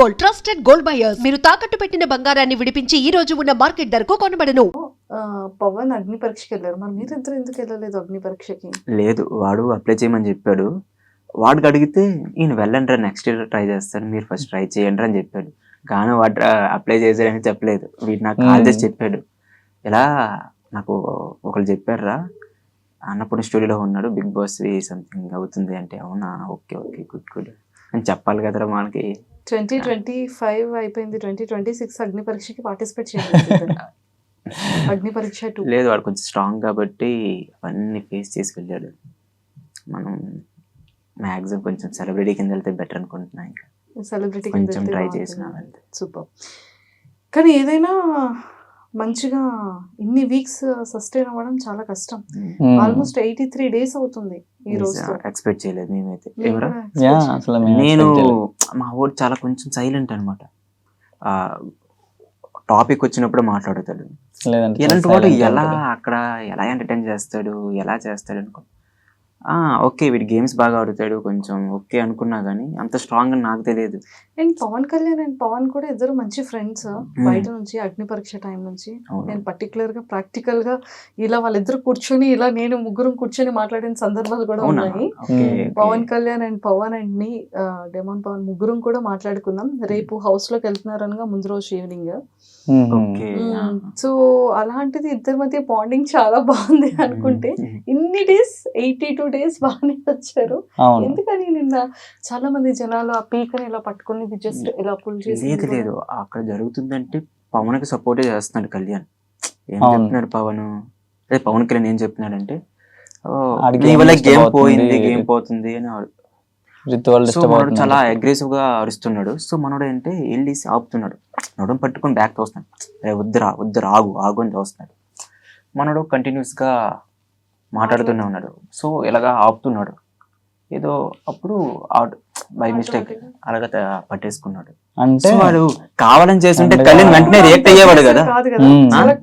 Gold trusted gold buyers. మీరు తాకట్టు పెట్టిన బంగారాన్ని విడిపించి ఈ రోజు ఉన్న మార్కెట్ ధరకు కొనబడను. పవన్ అగ్ని పరీక్షకి వెళ్ళారు, మరి మీరిద్దరు ఎందుకు వెళ్ళలేదు అగ్ని పరీక్షకి? లేదు, వాడు అప్లై చేయమని చెప్పాడు. వాడికి అడిగితే నేను వెళ్ళండి రా, నెక్స్ట్ ఇయర్ ట్రై చేస్తాను, మీరు ఫస్ట్ ట్రై చేయండి అని చెప్పాడు. కానీ వాడు అప్లై చేశాడని చెప్పలేదు. వీడు నాకు కాల్ చేసి చెప్పాడు, ఇలా నాకు ఒకళ్ళు చెప్పారురా, అన్నపూర్ణ స్టూడియోలో ఉన్నాడు, బిగ్ బాస్ సంథింగ్ అవుతుంది అంటే. అవునా, ఓకే ఓకే, గుడ్ గుడ్ అని చెప్పాలి కదరా మనకి. 2025 అయిపోయింది, 2026 అగ్ని పరీక్షకి పార్టిసిపేట్ చేయాలి. అగ్ని పరీక్ష 2 లేదు, వాడు కొంచెం స్ట్రాంగ్ కాబట్టి అవన్నీ ఫేస్ చేసి వెళ్ళాడు. మనం మ్యాక్సిమం కొంచెం సెలబ్రిటీ కింద వెళ్తే బెటర్ అనుకుంటున్నా. ఇంకా సెలబ్రిటీ కొంచెం ట్రై చేసిన సూపర్. కానీ ఏదైనా మంచిగా ఇన్ని వీక్స్ సస్టైన్ అవ్వడం చాలా కష్టం. ఆల్మోస్ట్ 83 days అవుతుంది ఈ రోజు. ఎక్స్పెక్ట్ చేయలేదు మేమైతే. నేను మా ఊరు చాలా కొంచెం సైలెంట్ అనమాట. టాపిక్ వచ్చినప్పుడు మాట్లాడతాడు. ఇలాంటి వాడు అక్కడ ఎలా ఎంటర్టైన్ చేస్తాడు, ఎలా చేస్తాడు అనుకో. ఓకే, వీడి గేమ్స్ బాగా ఆడుతాడు కొంచెం ఓకే అనుకున్నా, కానీ అంత స్ట్రాంగ్ అని నాకు తెలియదు. అండ్ పవన్ కళ్యాణ్ అండ్ పవన్ కూడా ఇద్దరు మంచి ఫ్రెండ్స్ బయట నుంచి, అగ్ని పరీక్ష టైం నుంచి. నేను పర్టికులర్ గా ప్రాక్టికల్ గా ఇలా వాళ్ళిద్దరు కూర్చొని, ఇలా నేను ముగ్గురు కూర్చొని మాట్లాడిన సందర్భాలు కూడా ఉన్నాయి. Pawan Kalyan and Pawan and me demon Pawan ముగ్గురం కూడా మాట్లాడుకున్నాం. రేపు హౌస్ లోకి వెళ్తున్నారనగా ముందు రోజు ఈవినింగ్. సో అలాంటిది ఇద్దరి మధ్య బాండింగ్ చాలా బాగుంది అనుకుంటే, ఇన్ని డేస్ 82 days బాగానే వచ్చారు. ఎందుకని నిన్న చాలా మంది జనాలు ఆ పీకని ఇలా పట్టుకుని జస్ట్ ఇలా పుల్ చేసి. లేదు, అక్కడ జరుగుతుందంటే పవన్ కి సపోర్ట్ చేస్తున్నాడు కళ్యాణ్. ఏం చెప్తున్నాడు పవన్, అదే పవన్ కళ్యాణ్ ఏం చెప్తున్నాడంటే, గేమ్ పోయింది, గేమ్ పోతుంది అని. సో మనోడు చాలా అగ్రెసివ్ గా అరుస్తున్నాడు. సో మనోడు అంటే వెళ్ళి ఆపుతున్నాడు, నడుం పట్టుకుని బ్యాక్ తోస్తున్నాడు. అరే వద్దురా ఆగు అని తోస్తున్నాడు. మనోడు కంటిన్యూస్ గా మాట్లాడుతూనే ఉన్నాడు. సో ఇలాగా ఆపుతున్నాడు ఏదో. అప్పుడు బై మిస్టేక్ అలాగా పట్టేసుకున్నాడు. అంటే వాడు కావాలని చేస్తుంటే కళ్యాణ్ వెంటనే రియాక్ట్ అయ్యేవాడు కదా. చాలా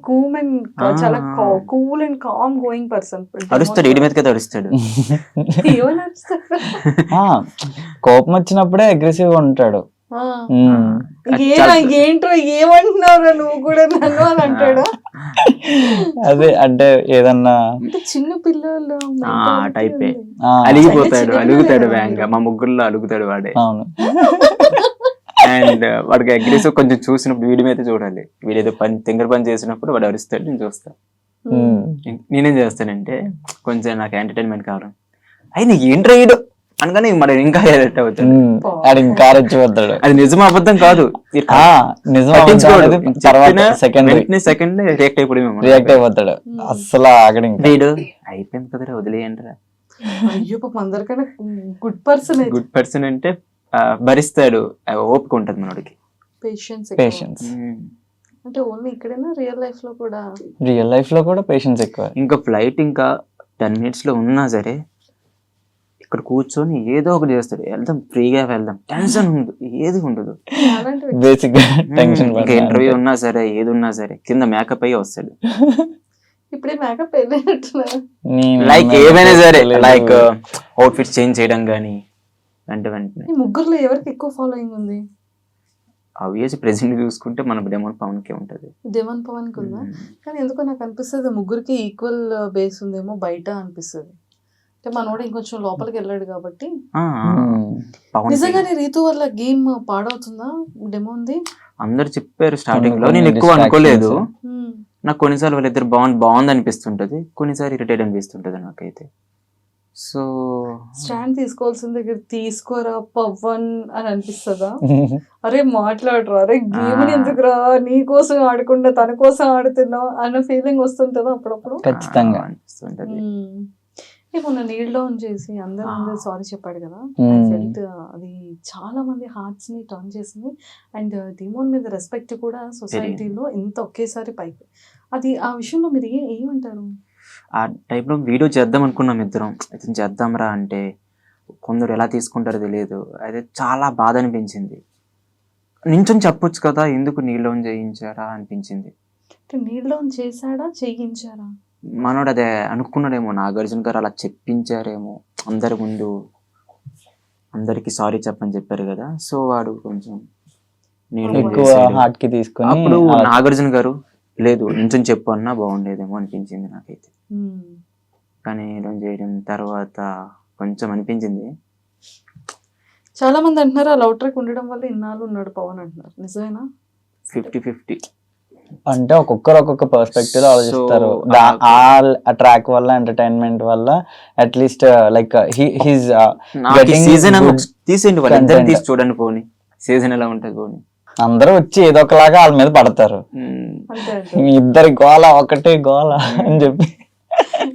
cool and calm going person. అరుస్తాడు, ఇడి మీదకి అరుస్తాడు. కోపం వచ్చినప్పుడే అగ్రెసివ్ గా ఉంటాడు. ఏంటో ఏమంటున్నావు నువ్వు కూడా నన్ను అని అంటాడు. అదే అంటే ఏదన్నా చిన్న పిల్లలు టైపే అలుగుతాడు వేగంగా. మా ముగ్గురులో అలుగుతాడు వాడే. అవును. అండ్ వాడికి అగ్రెసివ్ కొంచెం చూసినప్పుడు వీడి మీద చూడాలి. వీడేదో తింగర పని చేసినప్పుడు వాడు అరుస్తాడు, నేను చూస్తా. నేనేం చేస్తానంటే కొంచెం నాకు ఎంటర్టైన్మెంట్ కావాలి. అయినా ఏంట్రా వీడు అనగానే మరి ఇంకా ఎరెక్ట్ అవుతాడు, ఇంకా రెచ్చిపోతాడు. అది నిజం అబద్ధం కాదు, సెకండ్ రియాక్ట్ అయిపోతాడు. అసలు అక్కడ వీడు అయిపోయింది కదరా వదిలేయండిరా. అయ్యో పాపం అందరికన్నా గుడ్ పర్సన్. గుడ్ పర్సన్ అంటే భరిస్తాడు, ఓపిక ఉంటది మనోడికి, పేషెన్స్. అంటే ఓన్లీ ఇక్కడైనా రియల్ లైఫ్ లో కూడా పేషెన్స్ ఎక్కువ. ఇంకా ఫ్లైట్ ఇంకా 10 minutes లో ఉన్నా సరే ఇక్కడ కూర్చొని ఏదో ఒకటి చేస్తాడు. వెళ్దాం, ఫ్రీగా వెళ్దాం, టెన్షన్ ఉండదు, ఏది ఉండదు. Basic tension. ఇంటర్వ్యూ ఉన్నా సరే, ఏది ఉన్నా సరే కింద మేకప్ అయ్యి వస్తాడు. ఇప్పుడే మేకప్ లైక్ ఏమైనా సరే, లైక్ అవుట్ఫిట్స్ చేంజ్ చేయడం గానీ వెంటనే. ముగ్గురులో ఎవరికి ఎక్కువ ఫాలోయింగ్ ఉంది? ఆబ్వియస్లీ ప్రెజెంట్ చూసుకుంటే మన డెమోన్ పవన్ కే ఉంటది. డెమోన్ పవన్ కి ఉందా? కానీ ఎందుకో నాకు అనిపిస్తుంది ముగ్గురికి ఈక్వల్ బేస్ ఉందేమో బయట అనిపిస్తుంది. అంటే మనోడు ఇంకొంచెం లోపలికి వెళ్ళాడు కాబట్టి. నిజంగానే రీతు వల్ల గేమ్ పాడవుతుందా డెమోన్ది? అందరు చెప్పారు స్టార్టింగ్ లో, నేను ఎక్కువ అనుకోలేదు. నాకు కొన్నిసార్లు వాళ్ళిద్దరు బాగుంది అనిపిస్తుంటది, కొన్నిసార్లు ఇరిటేట్ అనిపిస్తుంటది నాకైతే. సో స్టాండ్ తీసుకోవాల్సిన దగ్గర తీసుకోరా పవన్ అని అనిపిస్తుందా? అరే మాట్లాడరా, అరే గేమ్ ఎందుకురా, నీ కోసం ఆడకుండా తన కోసం ఆడుతున్నావు అన్న ఫీలింగ్ వస్తుంటదా అప్పుడప్పుడు? ఖచ్చితంగా అనిపిస్తుంటది. మొన్న నీల్ డౌన్ చేసి అందరి ముందు సారీ చెప్పాడు కదా, అది చాలా మంది హార్ట్స్ ని టర్న్ చేసింది. అండ్ డిమోన్ మీద రెస్పెక్ట్ కూడా సొసైటీలో ఎంత ఒకేసారి పైకి. అది ఆ విషయంలో మీరు ఏమంటారు? ఆ టైంలో వీడియో చేద్దాం అనుకున్నాం ఇద్దరం, అయితే చేద్దాంరా అంటే కొందరు ఎలా తీసుకుంటారో తెలియదు. అయితే చాలా బాధ అనిపించింది. నించొని చెప్పొచ్చు కదా, ఎందుకు నీల్ డౌన్ చేయించారా అనిపించింది. నీల్ డౌన్ చేశాడా చేయించారా? మనోడు అదే అనుకున్నాడేమో, నాగార్జున గారు అలా చెప్పించారేమో అందరి ముందు, అందరికి సారీ చెప్పని చెప్పారు కదా. సో వాడు కొంచెం నేను ఎక్కువ చేశాడు. హార్ట్ కి తీసుకుని అప్పుడు అలా నాగార్జున గారు లేదు నించొని చెప్పు అన్నా బాగుండేదేమో అనిపించింది నాకైతే. కానీ ఇలా చేయడం తర్వాత కొంచెం అనిపించింది. చాలా మంది అంటున్నారు ఆ లవ్ ట్రాక్ ఉండడం వల్ల ఇన్నాళ్ళు ఉన్నాడు పవన్ అంటున్నారు, నిజమేనా? 50-50. అంటే ఒక్కొక్కరు ఒక్కొక్క పర్స్పెక్టివ్ లో ఆలోచిస్తారు. So, ఆ ట్రాక్ వల్ల ఎంటర్టైన్మెంట్ వల్ల అట్లీస్ట్ లైక్ హీస్ నాకు Getting సీజన్ good తీసేయండి, వాళ్ళిద్దరిని content. తీసి చూడండి పోనీ సీజన్ ఎలా ఉంటది పోనీ. అందరూ వచ్చి ఏదో ఒకలాగా వాళ్ళ మీద పడతారు. అంతే మీ ఇద్దరి గోల ఒకటే గోల అని చెప్పి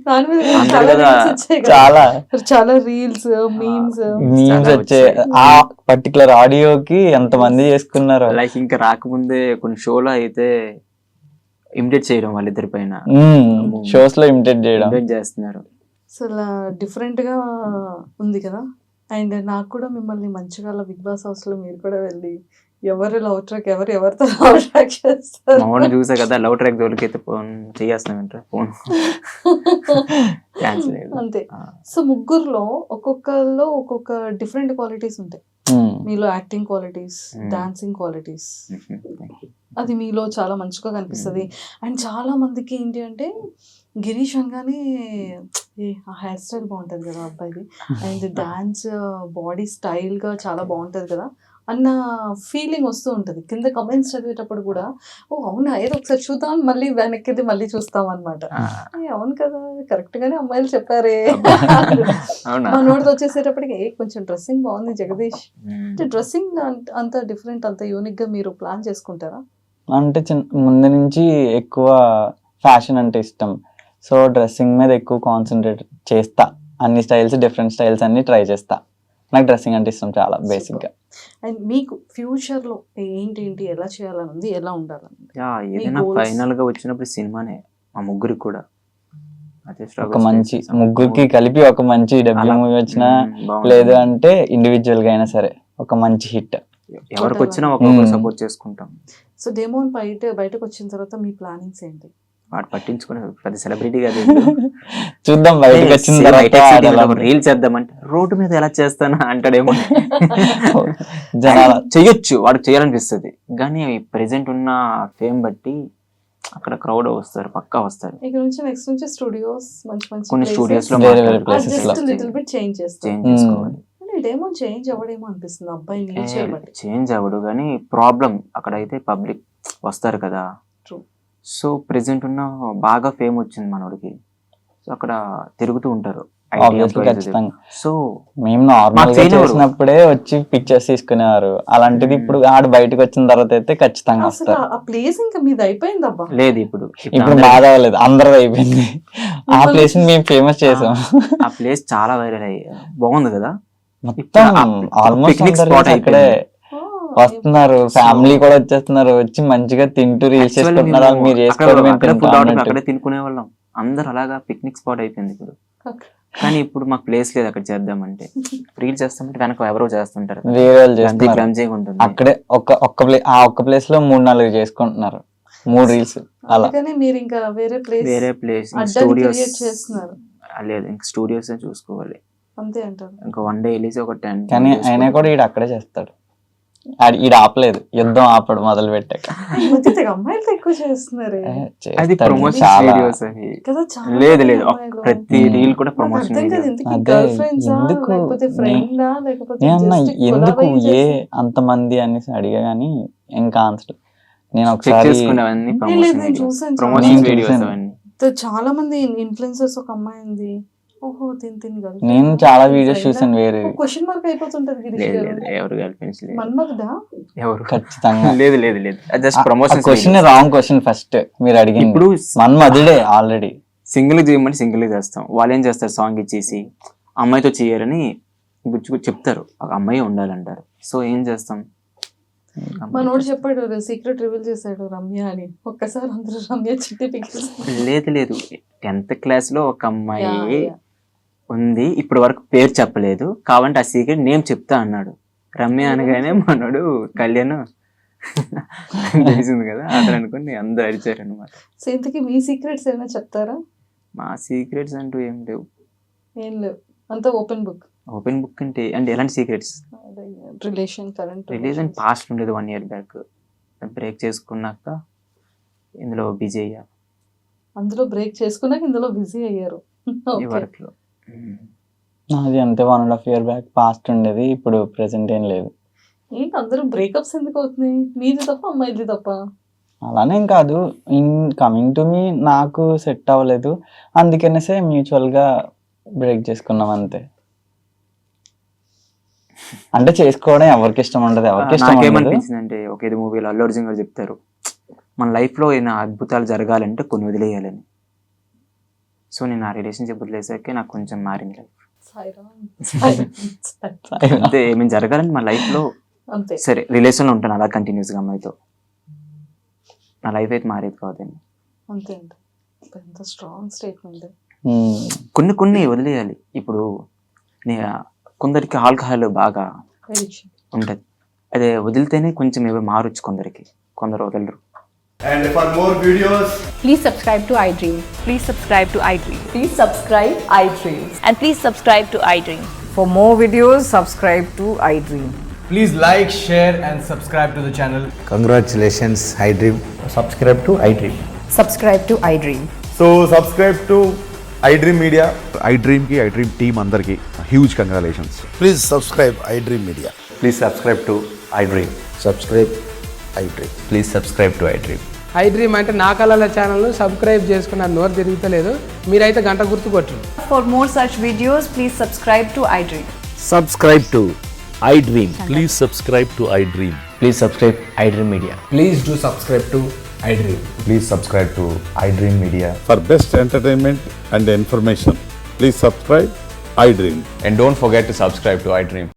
దాని మీద అందరు చాలా కదా, reels వచ్చాయి కదా. చాలా చాలా రీల్స్, మీమ్స్. మీమ్స్ చాలా వచ్చే వచ్చాయి. ఆ పర్టికులర్ ఆడియోకి ఎంత మంది చేసుకున్నారు. లైక్ ఇంకా రాకముందే కొన్ని షోలో అయితే ఇమిటేట్ చేయడం వాళ్ళిద్దరి పైన షోస్ లో ఇమిటేట్ చేయడం. ఇమిటేట్ చేస్తున్నారు. అసలు డిఫరెంట్ గా ఉంది కదా. అండ్ నాకు కూడా మిమ్మల్ని మంచిగా బిగ్ బాస్ హౌస్ లో మీరు కూడా వెళ్ళి ఎవరు లవ్ ట్రాక్ ఎవరితో లవ్ ట్రాక్ చేస్తారు మౌన చూసా కదా, లవ్ ట్రాక్ జోలికి అయితే ఫోన్ చేస్తున్నాం ఫోన్ ఛాన్స్ లేదు. అంతే. సో ముగ్గురులో ఒక్కొక్కరిలో ఒక్కొక్క డిఫరెంట్ క్వాలిటీస్ ఉంటాయి. మీలో యాక్టింగ్ క్వాలిటీస్, డాన్సింగ్ క్వాలిటీస్, అది మీలో చాలా మంచిగా కనిపిస్తుంది. అండ్ చాలా మందికి ఏంటి అంటే గిరీష్ అనగానే ఆ హెయిర్ స్టైల్ బాగుంటుంది కదా అబ్బాయిది, అండ్ డాన్స్ బాడీ స్టైల్ గా చాలా బాగుంటది కదా అన్న ఫీలింగ్ వస్తూ ఉంటుంది. కింద కమెంట్స్ చదివేటప్పుడు కూడా ఓ అవునా ఏదో ఒకసారి చూద్దాం, మళ్ళీ వెనక్కి మళ్ళీ చూస్తాం అనమాట. అవును కదా కరెక్ట్ గానే అమ్మాయిలు చెప్పారే. మా నోటితో వచ్చేసేటప్పటికి కొంచెం డ్రెస్సింగ్ బాగుంది జగదీష్. డ్రెస్సింగ్ అంత డిఫరెంట్, అంత యూనిక్ గా మీరు ప్లాన్ చేసుకుంటారా? అంటే ముందు నుంచి ఎక్కువ ఫ్యాషన్ అంటే ఇష్టం. సో డ్రెస్సింగ్ మీద ఎక్కువ కాన్సన్ట్రేట్ చేస్తా. అన్ని స్టైల్స్, డిఫరెంట్ స్టైల్స్ అన్ని ట్రై చేస్తా. నాకు డ్రెస్సింగ్ అంటే ఇష్టం చాలా బేసిక్ గా. అండ్ మీకు ఫ్యూచర్ లో ఏంటి ఎలా చేయాలని ఉంది, ఎలా ఉండాలని? ఏదైనా ఫైనల్ గా వచ్చినప్పుడు సినిమానే మా ముగ్గురికి కూడా. అదే ఒక మంచి ముగ్గురికి కలిపి ఒక మంచి డబ్ల్యూ మూవీ వచ్చినా, లేదు అంటే ఇండివిజువల్ గా అయినా సరే ఒక మంచి హిట్. ఎవరికి వచ్చినా ఒక్కొక్కరు సపోర్ట్ చేసుకుంటాం. సో డెమోన్ బయటకు వచ్చిన తర్వాత మీ ప్లానింగ్స్ ఏంటి? వాడు పట్టించుకునే పెద్ద సెలబ్రిటీ కాదు. చూద్దాం బయటకు వచ్చిన తర్వాత రీల్ చేద్దామంటే రోడ్డు మీద ఎలా చేస్తానా అంటాడేమో. జనాలు చెయ్యొచ్చు, వాడికి చేయాలనిపిస్తుంది. కానీ ప్రెసెంట్ ఉన్న ఫేమ్ బట్టి అక్కడ క్రౌడ్ వస్తారు, పక్కా వస్తారు. ఇక్కడ నుంచి నెక్స్ట్ నుంచి స్టూడియోస్ మంచి కొన్ని స్టూడియోస్ లో వేరే వేరే places లో లిటిల్ బిట్ చేంజ్ చేస్తారు. చేంజ్ చేసుకోవాలి. డెమో చేంజ్ అవ్వడేమో అనిపిస్తుంది అబ్బాయి నేచర్ బట్టి. చేంజ్ అవ్వడు కానీ ప్రాబ్లం అక్కడ అయితే పబ్లిక్ వస్తారు కదా. సో ప్రెసెంట్ ఉన్న బాగా ఫేమ్ వచ్చింది మనోడికి, సో అక్కడ తిరుగుతూ ఉంటారు. సో మేము నార్మల్ గా చేసినప్పుడే వచ్చి పిక్చర్స్ తీసుకునేవారు. అలాంటిది ఇప్పుడు ఆడు బయటకు వచ్చిన తర్వాత అయితే ఖచ్చితంగా వస్తారు. ఆ ప్లేస్ ఇంకా మీది అయిపోయింది అబ్బా. లేదు ఇప్పుడు బాధ అవ్వలేదు, అందరిది అయిపోయింది. ఆ ప్లేస్ మేము ఫేమస్ చేసాం. ఆ ప్లేస్ చాలా వైరల్ అయ్యి బాగుంది కదా. మొత్తం ఆల్మోస్ట్ అక్కడే వస్తున్నారు, ఫ్యామిలీ కూడా వచ్చేస్తున్నారు, వచ్చి మంచిగా తింటూ రీల్స్ చేసుకుంటున్నారు. మీరు అక్కడే తినుకునే వాళ్ళం అందరు, అలాగా పిక్నిక్ స్పాట్ అయిపోయింది ఇప్పుడు. కానీ ఇప్పుడు మాకు ప్లేస్ లేదు అక్కడ చేద్దామంటే. రీల్ చేస్తామంటే వెనక ఎవరో చేస్తుంటారు, వేరే వాళ్ళు చేస్తున్నారు. అక్కడే ఒక్క ప్లేస్ లో 3-4 చేసుకుంటున్నారు, 3 రీల్స్ అలా. మీరు ఇంకా వేరే ప్లేస్ స్టూడియోస్ చేస్తున్నారు. లేదు ఇంకా స్టూడియోస్ చూసుకోవాలి అంతే అంటారు. ఇంకా 1 డే వెళ్ళేసి ఒక 10. కానీ అయినా కూడా ఈడ అక్కడే చేస్తాడు. ఈడ ఆపలేదు, యుద్ధం ఆపడు మొదలు పెట్టాక. అమ్మాయిలు ఎక్కువ చేస్తున్నారు. అది ప్రమోషన్ వీడియోస్ అవి. లేదు లేదు ప్రతి రీల్ కూడా ప్రమోషన్ వీడియో. ఎందుకు అంతమంది అనేసి అడిగా గానీ ఇంకా ఆన్సర్ నేను ఒకసారి ప్రమోషన్ వీడియోస్ అవన్నీ. చాలా మంది ఇన్ఫ్లుయెన్సర్స్ ఒక అమ్మాయి ఉంది, ఓహో నేను చాలా వీడియోస్ చూసాను. వేరే క్వశ్చన్ మార్క్ అయిపోతుంటది. ఎవరు గర్ల్ఫ్రెండ్స్ లేదు, మన్మధుడా? ఎవరు ఖచ్చితంగా లేదు లేదు లేదు. Just promotion question wrong question first మీరు అడిగింది. ఇప్పుడు మన్మధుడే ఆల్రెడీ. సింగిల్ చేయమంటే సింగిల్ చేస్తాం, వాళ్ళు ఏం చేస్తారు సాంగ్ ఇచ్చేసి అమ్మాయితో చేయరని చెప్తారు, ఒక అమ్మాయి ఉండాలంటారు. సో ఏం చేస్తాం, మనోడు చెప్పాడు సీక్రెట్ రివీల్ చేశాడు రమ్య అని. ఒక్కసారి అందరూ రమ్య చిట్టి పిక్కించారు. లేదు లేదు 10th క్లాస్ లో ఒక అమ్మాయి ఉంది, ఇప్పటి వరకు పేరు చెప్పలేదు, కావంటే ఆ సీక్రెట్ నేమ్ చెప్తా అన్నాడు. రమ్య అనగానే మనోడు కళ్యాణ్ తెలిసింది కదా, అతను అనుకుని అందరూ అరిచారు అనమాట. సో ఇంతకీ మీ సీక్రెట్స్ ఏమైనా చెప్తారా? మా సీక్రెట్స్ అంటూ ఏం లేవు. అంతా ఓపెన్ బుక్. ఓపెన్ బుక్ అంటే ఎలాంటి secrets? Relation, current religion past ఉండేది 1 year బ్యాక్, బ్రేక్ చేసుకున్నాక ఇందులో బిజీ అయ్యా. అందులో బ్రేక్ చేసుకున్నాక ఇందులో బిజీ అయ్యారు. ఈ వర్క్ లో నాది అంతే 1.5 year బ్యాక్ పాస్ట్ ఉండేది, ఇప్పుడు ప్రెసెంట్ ఏం లేదు. ఏంటి అందరూ బ్రేకప్స్ ఎందుకు అవుతున్నాయి? మీది తప్ప అమ్మాయిది తప్ప? అలానేం కాదు, ఇన్ కమింగ్ టు మీ నాకు సెట్ అవ్వలేదు, అందుకనేసే మ్యూచువల్గా బ్రేక్ చేసుకున్నాం అంతే. అంటే చేసుకోవడం ఎవరికి ఇష్టం ఉండదు, ఎవరికి ఇష్టం ఉండదు. నాకేమనిపించింది అంటే, ఒక ఇది మూవీలో అల్లు అర్జున్ గారు చెప్తారు, మన లైఫ్ లో ఏదైనా అద్భుతాలు జరగాలంటే కొన్ని వదిలేయాలని. సో నేను ఆ రిలేషన్షిప్ వదిలేసాకే నాకు కొంచెం మారింది లైఫ్. అంతే, ఏమైనా జరగాలంటే మన లైఫ్ లో అంతే. సరే రిలేషన్ లో ఉంటాను అలా కంటిన్యూస్ గా అమ్మాయితో, నా లైఫ్ అయితే మారేది కాదండి. అంతే అండి, ఎంత స్ట్రాంగ్ స్టేట్మెంట్. కొన్ని వదిలేయాలి. ఇప్పుడు కొందరికి ఆల్కహాల్ బాగా ఎడిక్షన్ ఉంటది, అదే వదిలితేనే కొంచెం ఏవో మారొచ్చు కొందరికి, కొందరు వదలరు. And for more videos, Please subscribe to iDream. Please subscribe to iDream. Please subscribe iDream. And please subscribe to iDream. For more videos, subscribe to iDream. please like, share and subscribe to the channel. Congratulations, iDream. Subscribe to iDream. Subscribe to iDream. So subscribe to iDream Media. iDream team అందరికి huge congratulations. Please subscribe iDream Media. Please subscribe to iDream. Subscribe iDream. Please subscribe to iDream. iDream అంటే నా కళల ఛానల్ను subscribe చేసుకున్న నోరు తిరుగుతలేదు, మీరైతే గంట గుర్తు కొట్టండి. For more such videos, please subscribe to iDream. Subscribe to iDream. Please subscribe to iDream. Please subscribe iDream Media. Please do subscribe to iDream. Please subscribe to iDream Media. For best entertainment and information, please subscribe iDream. And don't forget to subscribe to iDream.